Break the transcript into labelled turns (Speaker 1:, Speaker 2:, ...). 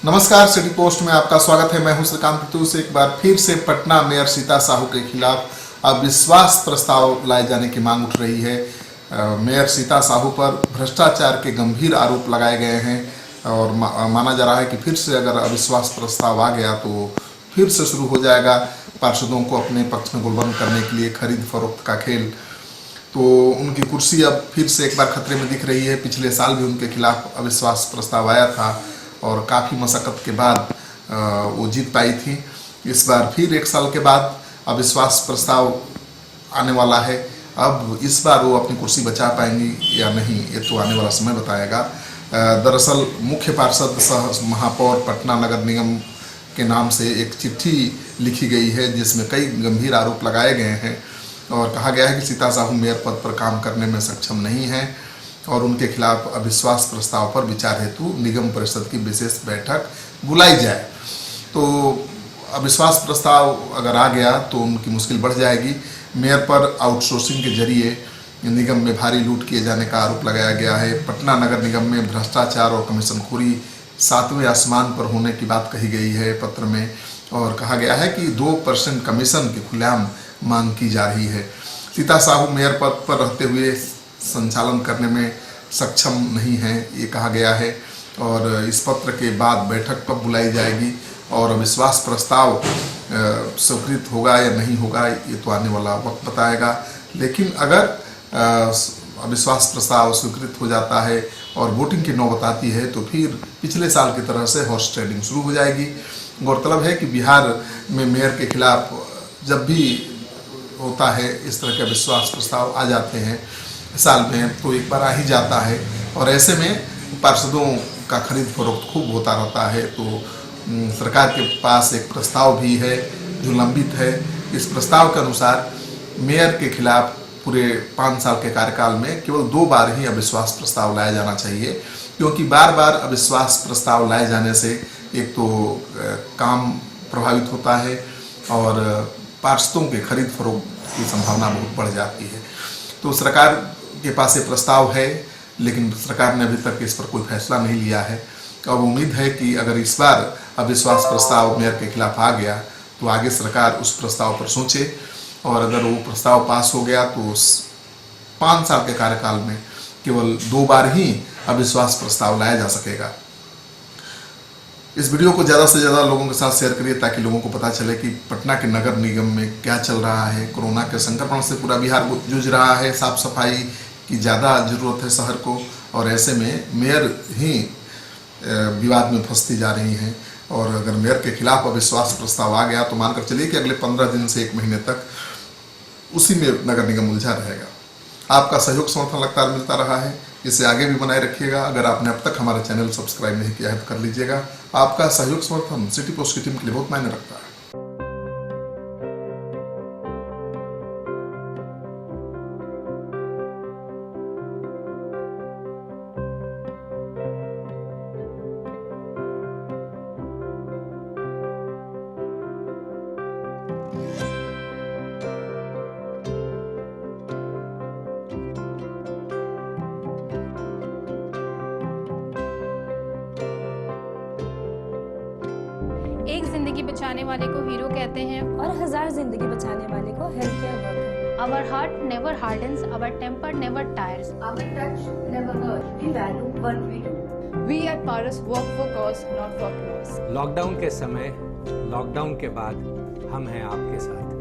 Speaker 1: नमस्कार, city post में आपका स्वागत है। मैं हूं श्रीकांत प्रत्यूष। एक बार फिर से पटना मेयर सीता साहू के खिलाफ अविश्वास प्रस्ताव लाए जाने की मांग उठ रही है। मेयर सीता साहू पर भ्रष्टाचार के गंभीर आरोप लगाए गए हैं और माना जा रहा है कि फिर से अगर अविश्वास प्रस्ताव आ गया तो फिर से शुरू हो जाएगा पार्षदों को अपने पक्ष में गुलबंद करने के लिए खरीद फरोख्त का खेल। तो उनकी कुर्सी अब फिर से एक बार खतरे में दिख रही है। पिछले साल भी उनके खिलाफ अविश्वास प्रस्ताव आया था और काफ़ी मशक्क़त के बाद वो जीत पाई थी। इस बार फिर एक साल के बाद अविश्वास प्रस्ताव आने वाला है। अब इस बार वो अपनी कुर्सी बचा पाएंगी या नहीं, ये तो आने वाला समय बताएगा। दरअसल मुख्य पार्षद सह महापौर पटना नगर निगम के नाम से एक चिट्ठी लिखी गई है जिसमें कई गंभीर आरोप लगाए गए हैं और कहा गया है कि सीता साहू मेयर पद पर काम करने में सक्षम नहीं है और उनके खिलाफ अविश्वास प्रस्ताव पर विचार हेतु निगम परिषद की विशेष बैठक बुलाई जाए। तो अविश्वास प्रस्ताव अगर आ गया तो उनकी मुश्किल बढ़ जाएगी। मेयर पर आउटसोर्सिंग के जरिए निगम में भारी लूट किए जाने का आरोप लगाया गया है। पटना नगर निगम में भ्रष्टाचार और कमीशनखोरी 7वें आसमान पर होने की बात कही गई है पत्र में और कहा गया है कि 2% कमीशन की खुलेआम मांग की जा रही है। सीता साहू मेयर पद पर रहते हुए संचालन करने में सक्षम नहीं है, ये कहा गया है और इस पत्र के बाद बैठक कब बुलाई जाएगी और अविश्वास प्रस्ताव स्वीकृत होगा या नहीं होगा ये तो आने वाला वक्त बताएगा। लेकिन अगर अविश्वास प्रस्ताव स्वीकृत हो जाता है और वोटिंग की नौबत आती है तो फिर पिछले साल की तरह से हॉर्स ट्रेडिंग शुरू हो जाएगी। गौरतलब है कि बिहार में मेयर के खिलाफ जब भी होता है इस तरह के अविश्वास प्रस्ताव आ जाते हैं साल में तो एक बार आ ही जाता है और ऐसे में पार्षदों का खरीद फरोख्त खूब होता रहता है। तो सरकार के पास एक प्रस्ताव भी है जो लंबित है। इस प्रस्ताव के अनुसार मेयर के खिलाफ पूरे 5 साल के कार्यकाल में केवल 2 बार ही अविश्वास प्रस्ताव लाया जाना चाहिए, क्योंकि बार बार अविश्वास प्रस्ताव लाए जाने से एक तो काम प्रभावित होता है और पार्षदों के खरीद फरोख्त की संभावना बहुत बढ़ जाती है। तो सरकार के पास ये प्रस्ताव है लेकिन सरकार ने अभी तक इस पर कोई फैसला नहीं लिया है। अब उम्मीद है कि अगर इस बार अविश्वास प्रस्ताव मेयर के खिलाफ आ गया तो आगे सरकार उस प्रस्ताव पर सोचे और अगर वो प्रस्ताव पास हो गया तो 5 साल के कार्यकाल में केवल 2 बार ही अविश्वास प्रस्ताव लाया जा सकेगा। इस वीडियो को ज़्यादा से ज़्यादा लोगों के साथ शेयर करिए ताकि लोगों को पता चले कि पटना के नगर निगम में क्या चल रहा है। कोरोना के संक्रमण से पूरा बिहार जूझ रहा है, साफ सफाई की ज़्यादा ज़रूरत है शहर को और ऐसे में मेयर ही विवाद में फंसती जा रही हैं और अगर मेयर के खिलाफ अविश्वास प्रस्ताव आ गया तो मानकर चलिए कि अगले 15 दिन से 1 महीने तक उसी में नगर निगम उलझा रहेगा। आपका सहयोग समर्थन लगातार मिलता रहा है, इसे आगे भी बनाए रखिएगा। अगर आपने अब तक हमारा चैनल सब्सक्राइब नहीं किया है तो कर लीजिएगा। आपका सहयोग समर्थन सिटी पोस्ट की टीम के लिए बहुत मायने रखता है।
Speaker 2: एक जिंदगी बचाने वाले को हीरो कहते हैं
Speaker 3: और 1000 जिंदगी बचाने वाले को health care worker.
Speaker 2: Our heart never hardens, our temper never tires.
Speaker 4: Our touch never hurts. We value what we do.
Speaker 5: We at Paras work for cause, not for applause.
Speaker 6: Lockdown के समय, lockdown के बाद हम हैं आपके साथ।